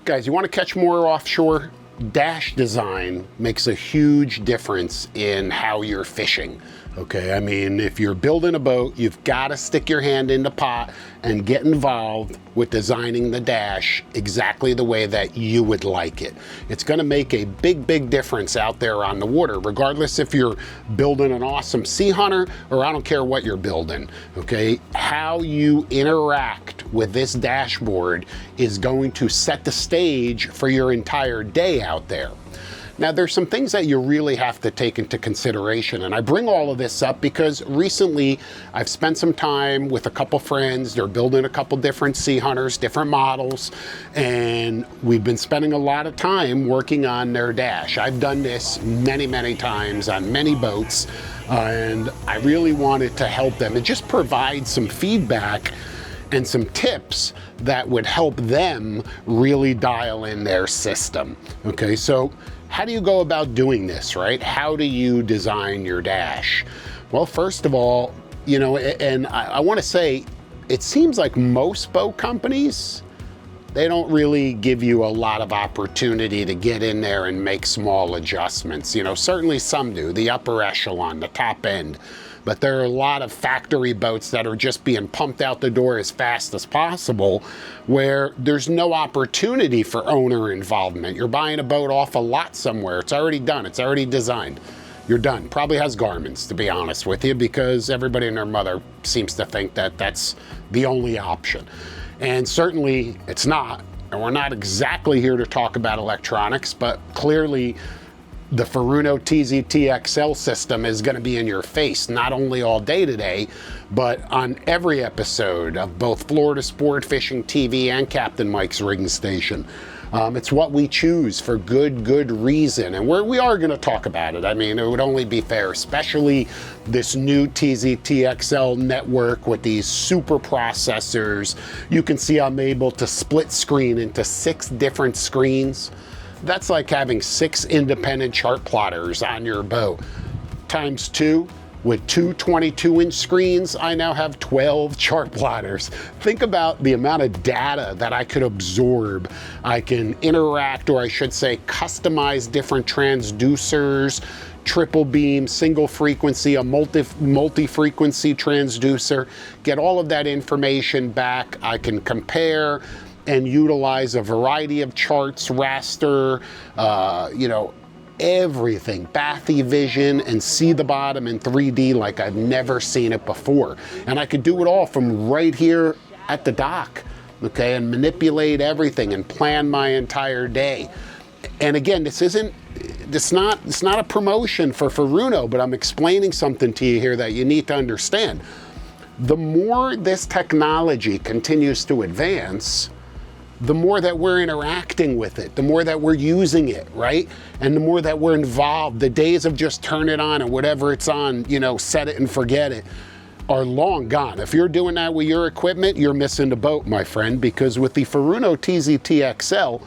Guys, you want to catch more offshore? Dash design makes a huge difference in how you're fishing. Okay, I mean, if you're building a boat, you've got to stick your hand in the pot and get involved with designing the dash exactly the way that you would like it. It's going to make a big, big difference out there on the water, regardless if you're building an awesome sea hunter or I don't care what you're building. Okay, how you interact with this dashboard is going to set the stage for your entire day out there. Now, there's some things that you really have to take into consideration, and I bring all of this up because recently I've spent some time with a couple friends. They're building a couple different sea hunters, different models, and we've been spending a lot of time working on their dash. I've done this many, many times on many boats, and I really wanted to help them and just provide some feedback and some tips that would help them really dial in their system. Okay, so how do you go about doing this, right? How do you design your dash? Well, first of all, you know, and I want to say, it seems like most boat companies, they don't really give you a lot of opportunity to get in there and make small adjustments. You know, certainly some do, the upper echelon, the top end. But there are a lot of factory boats that are just being pumped out the door as fast as possible, where there's no opportunity for owner involvement. You're buying a boat off a lot somewhere. It's already done. It's already designed. You're done. Probably has garments, to be honest with you, because everybody and their mother seems to think that that's the only option. And certainly it's not. And we're not exactly here to talk about electronics, but clearly the Furuno TZtouchXL system is going to be in your face, not only all day today, but on every episode of both Florida Sport Fishing TV and Captain Mike's Rigging Station. It's what we choose for good reason, and we are going to talk about it. I mean, it would only be fair, especially this new TZtouchXL network with these super processors. You can see I'm able to split screen into 6 different screens. That's like having 6 independent chart plotters on your boat. Times 2, with 2 22-inch screens, I now have 12 chart plotters. Think about the amount of data that I could absorb. I can interact, or I should say customize different transducers, triple beam, single frequency, a multi-frequency transducer, get all of that information back. I can compare and utilize a variety of charts, raster, you know, everything, bathy vision, and see the bottom in 3D like I've never seen it before. And I could do it all from right here at the dock, okay, and manipulate everything and plan my entire day. And again, it's not a promotion for Furuno, but I'm explaining something to you here that you need to understand. The more this technology continues to advance, the more that we're interacting with it, the more that we're using it, right? And the more that we're involved. The days of just turn it on and whatever it's on, you know, set it and forget it, are long gone. If you're doing that with your equipment, you're missing the boat, my friend, because with the Furuno TZtouchXL,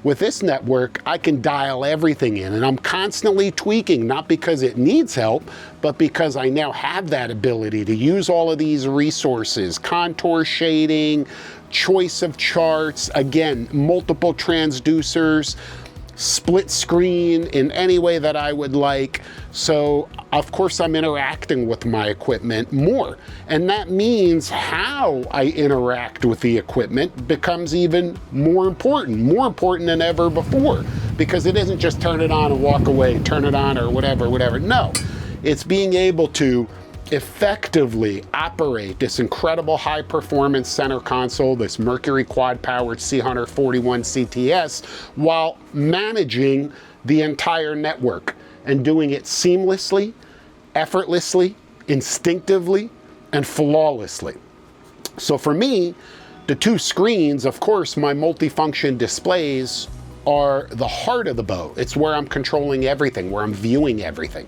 with this network, I can dial everything in, and I'm constantly tweaking, not because it needs help, but because I now have that ability to use all of these resources, contour shading, choice of charts, again, multiple transducers, split screen in any way that I would like. So of course I'm interacting with my equipment more, and that means how I interact with the equipment becomes even more important than ever before, because it isn't just turn it on and walk away, turn it on or whatever. No, it's being able to effectively operate this incredible high performance center console, this Mercury quad powered Sea Hunter 41 CTS, while managing the entire network and doing it seamlessly, effortlessly, instinctively, and flawlessly. So for me, the 2 screens, of course, my multifunction displays are the heart of the boat. It's where I'm controlling everything, where I'm viewing everything.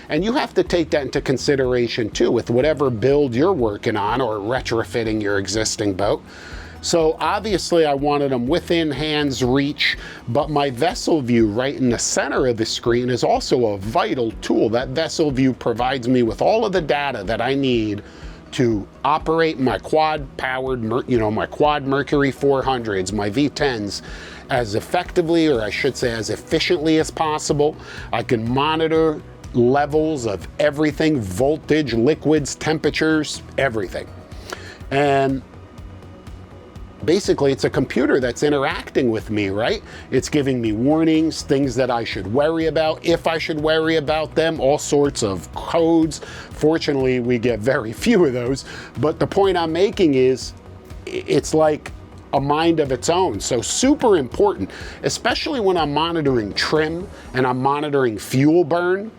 And you have to take that into consideration too with whatever build you're working on or retrofitting your existing boat. So obviously I wanted them within hand's reach, but my vessel view right in the center of the screen is also a vital tool. That vessel view provides me with all of the data that I need to operate my quad powered, my quad Mercury 400s, my V10s, as effectively, or I should say as efficiently as possible. I can monitor levels of everything, voltage, liquids, temperatures, everything. And basically, it's a computer that's interacting with me, right? It's giving me warnings, things that I should worry about, if I should worry about them, all sorts of codes. Fortunately, we get very few of those. But the point I'm making is, it's like a mind of its own. So super important, especially when I'm monitoring trim and I'm monitoring fuel burn.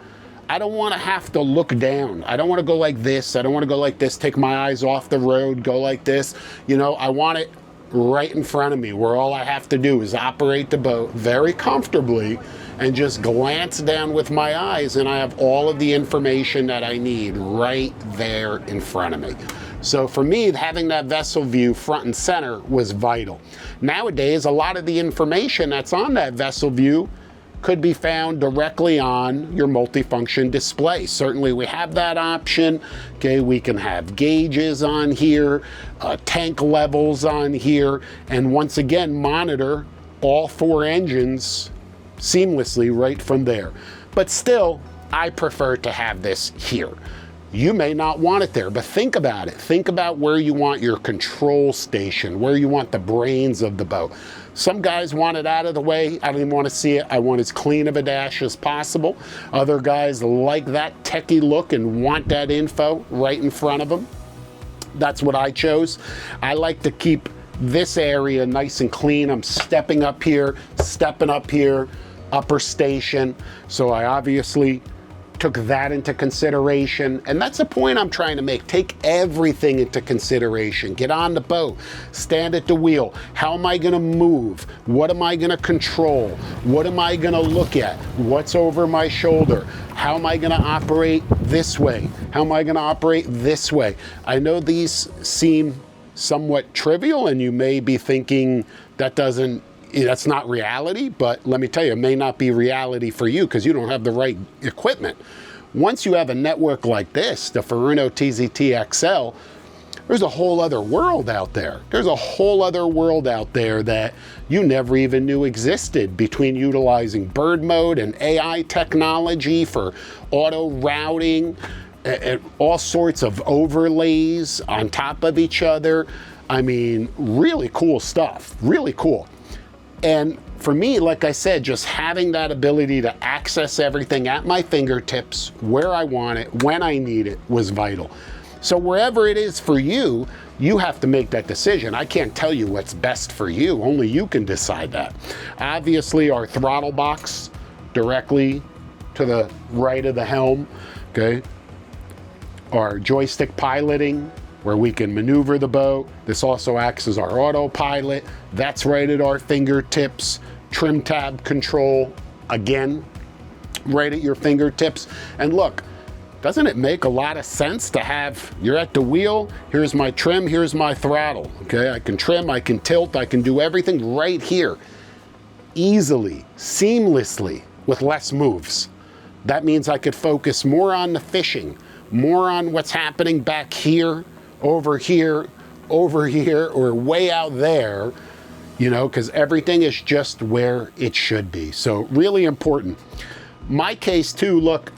I don't want to have to look down. I don't want to go like this. I don't want to go like this, take my eyes off the road, go like this. I want it right in front of me, where all I have to do is operate the boat very comfortably and just glance down with my eyes, and I have all of the information that I need right there in front of me. So for me, having that vessel view front and center was vital. Nowadays, a lot of the information that's on that vessel view could be found directly on your multifunction display. Certainly we have that option. Okay, we can have gauges on here, tank levels on here, and once again monitor all 4 engines seamlessly right from there. But still, I prefer to have this here. You may not want it there, but think about it. Think about where you want your control station, where you want the brains of the boat. Some guys want it out of the way. I don't even want to see it. I want as clean of a dash as possible. Other guys like that techie look and want that info right in front of them. That's what I chose. I like to keep this area nice and clean. I'm stepping up here, upper station. So I obviously took that into consideration, and that's the point I'm trying to make. Take everything into consideration. Get on the boat, stand at the wheel. How am I gonna move? What am I gonna control? What am I gonna look at? What's over my shoulder? How am I gonna operate this way? How am I gonna operate this way? I know these seem somewhat trivial, and you may be thinking that's not reality, but let me tell you, it may not be reality for you because you don't have the right equipment. Once you have a network like this, the Furuno TZtouchXL, there's a whole other world out there. There's a whole other world out there that you never even knew existed, between utilizing bird mode and AI technology for auto routing and all sorts of overlays on top of each other. I mean, really cool stuff, really cool. And for me, like I said, just having that ability to access everything at my fingertips, where I want it, when I need it, was vital. So wherever it is for you, you have to make that decision. I can't tell you what's best for you. Only you can decide that. Obviously, our throttle box directly to the right of the helm, okay? Our joystick piloting, where we can maneuver the boat. This also acts as our autopilot. That's right at our fingertips. Trim tab control, again, right at your fingertips. And look, doesn't it make a lot of sense to have, you're at the wheel, here's my trim, here's my throttle, okay? I can trim, I can tilt, I can do everything right here, easily, seamlessly, with less moves. That means I could focus more on the fishing, more on what's happening back here, over here, or way out there, because everything is just where it should be. So really important. My case too, look,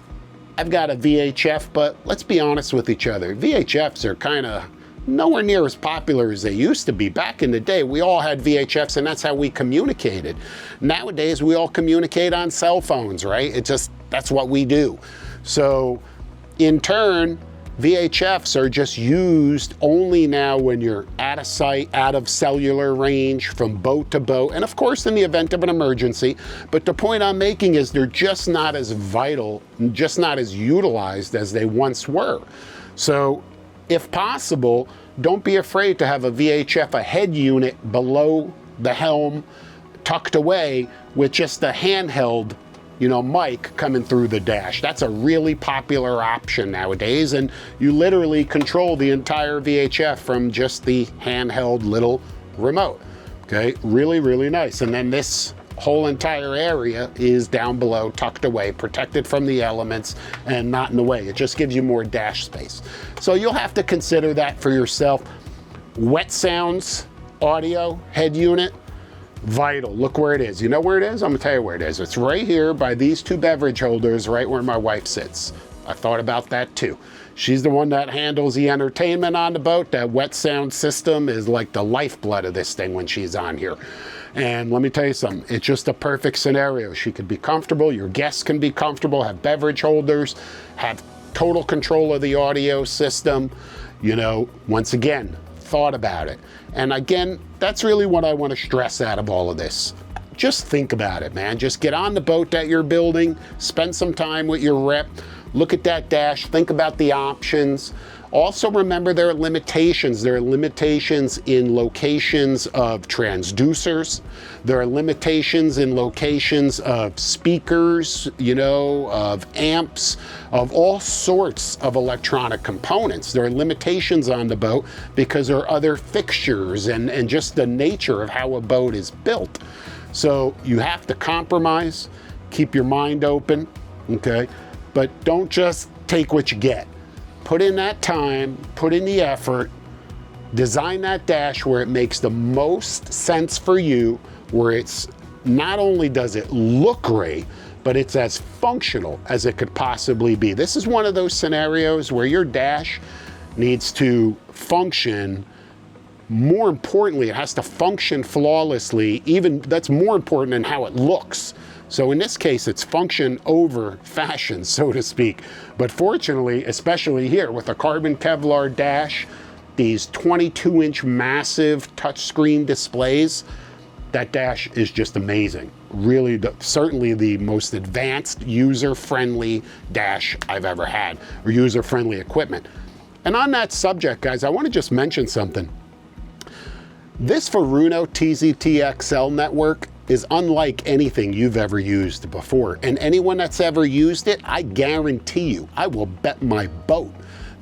I've got a VHF, but let's be honest with each other. VHFs are kind of nowhere near as popular as they used to be. Back in the day, we all had VHFs, and that's how we communicated. Nowadays, we all communicate on cell phones, right? That's what we do. So in turn, VHFs are just used only now when you're at a site, out of cellular range, from boat to boat, and of course in the event of an emergency. But the point I'm making is they're just not as vital, just not as utilized as they once were. So if possible, don't be afraid to have a VHF, a head unit below the helm, tucked away, with just a handheld mic coming through the dash. That's a really popular option nowadays, and you literally control the entire VHF from just the handheld little remote. Okay, really, really nice. And then this whole entire area is down below, tucked away, protected from the elements, and not in the way. It just gives you more dash space. So you'll have to consider that for yourself. Wet sounds, audio, head unit, vital. Look where it is. You know where it is? I'm gonna tell you where it is. It's right here by these two beverage holders, right where my wife sits. I thought about that too. She's the one that handles the entertainment on the boat. That wet sound system is like the lifeblood of this thing when she's on here. And let me tell you something, it's just a perfect scenario. She could be comfortable, your guests can be comfortable, have beverage holders, have total control of the audio system. You know, once again, thought about it. And again, that's really what I want to stress out of all of this. Just think about it, man. Just get on the boat that you're building, spend some time with your rep, look at that dash, think about the options. Also remember there are limitations. There are limitations in locations of transducers. There are limitations in locations of speakers, you know, of amps, of all sorts of electronic components. There are limitations on the boat because there are other fixtures and just the nature of how a boat is built. So you have to compromise, keep your mind open, okay? But don't just take what you get. Put in that time, put in the effort, design that dash where it makes the most sense for you, where it's not only does it look great, but it's as functional as it could possibly be. This is one of those scenarios where your dash needs to function. More importantly, it has to function flawlessly. Even that's more important than how it looks. So in this case, it's function over fashion, so to speak. But fortunately, especially here with a carbon Kevlar dash, these 22-inch massive touchscreen displays, that dash is just amazing. Really, certainly the most advanced user-friendly dash I've ever had, or user-friendly equipment. And on that subject, guys, I want to just mention something. This Furuno TZtouchXL network is unlike anything you've ever used before. And anyone that's ever used it, I guarantee you, I will bet my boat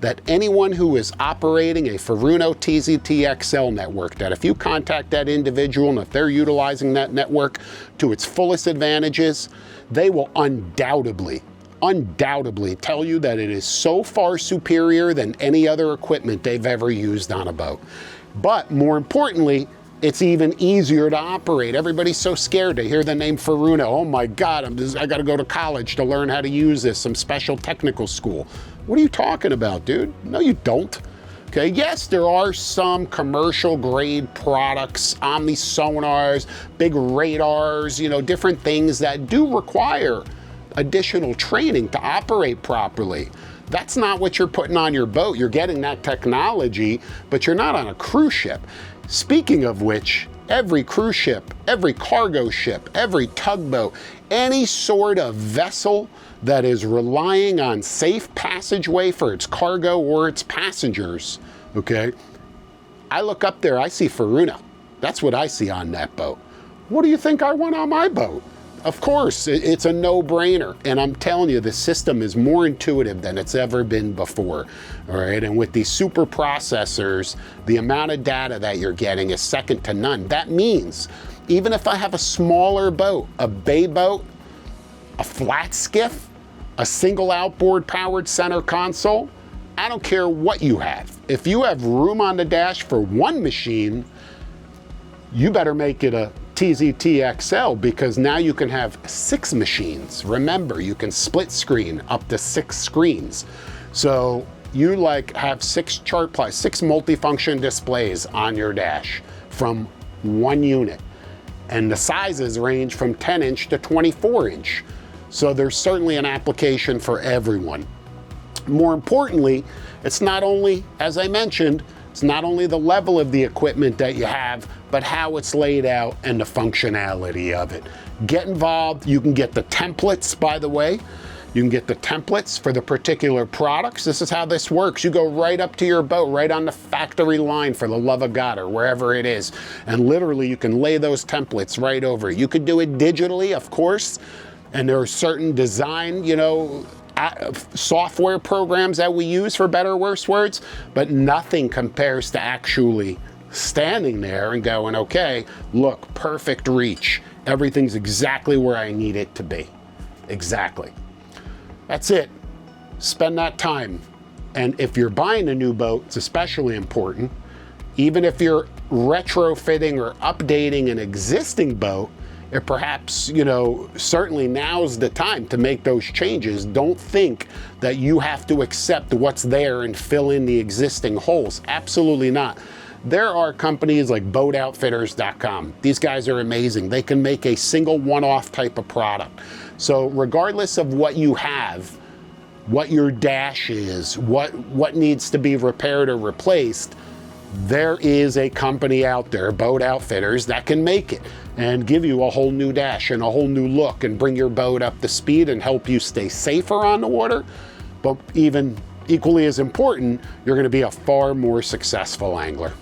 that anyone who is operating a Furuno TZtouchXL network, that if you contact that individual and if they're utilizing that network to its fullest advantages, they will undoubtedly tell you that it is so far superior than any other equipment they've ever used on a boat. But more importantly, it's even easier to operate. Everybody's so scared to hear the name Furuno. Oh my God, I gotta go to college to learn how to use this, some special technical school. What are you talking about, dude? No, you don't. Okay, yes, there are some commercial grade products, omni sonars, big radars, you know, different things that do require additional training to operate properly. That's not what you're putting on your boat. You're getting that technology, but you're not on a cruise ship. Speaking of which, every cruise ship, every cargo ship, every tugboat, any sort of vessel that is relying on safe passageway for its cargo or its passengers, okay? I look up there, I see Furuno. That's what I see on that boat. What do you think I want on my boat? Of course, it's a no-brainer, and I'm telling you, the system is more intuitive than it's ever been before, all right? And with these super processors, the amount of data that you're getting is second to none. That means, even if I have a smaller boat, a bay boat, a flat skiff, a single outboard powered center console, I don't care what you have. If you have room on the dash for one machine, you better make it a TZtouchXL, because now you can have 6 machines. Remember, you can split screen up to 6 screens. So you like have 6 multifunction displays on your dash from one unit. And the sizes range from 10-inch to 24-inch. So there's certainly an application for everyone. More importantly, it's not only, as I mentioned, it's not only the level of the equipment that you have, but how it's laid out and the functionality of it. Get involved. You can get the templates, by the way. You can get the templates for the particular products. This is how this works. You go right up to your boat, right on the factory line, for the love of God, or wherever it is. And literally, you can lay those templates right over. You could do it digitally, of course. And there are certain design, you know, software programs that we use, for better or worse words, but nothing compares to actually standing there and going, okay, look, perfect reach, Everything's exactly where I need it to be. Exactly. That's it. Spend that time. And if you're buying a new boat, it's especially important. Even if you're retrofitting or updating an existing boat, it perhaps, you know, certainly now's the time to make those changes. Don't think that you have to accept what's there and fill in the existing holes. Absolutely not. There are companies like boatoutfitters.com. These guys are amazing. They can make a single one-off type of product. So regardless of what you have, what your dash is, what needs to be repaired or replaced, there is a company out there, Boat Outfitters, that can make it and give you a whole new dash and a whole new look and bring your boat up to speed and help you stay safer on the water. But even equally as important, you're going to be a far more successful angler.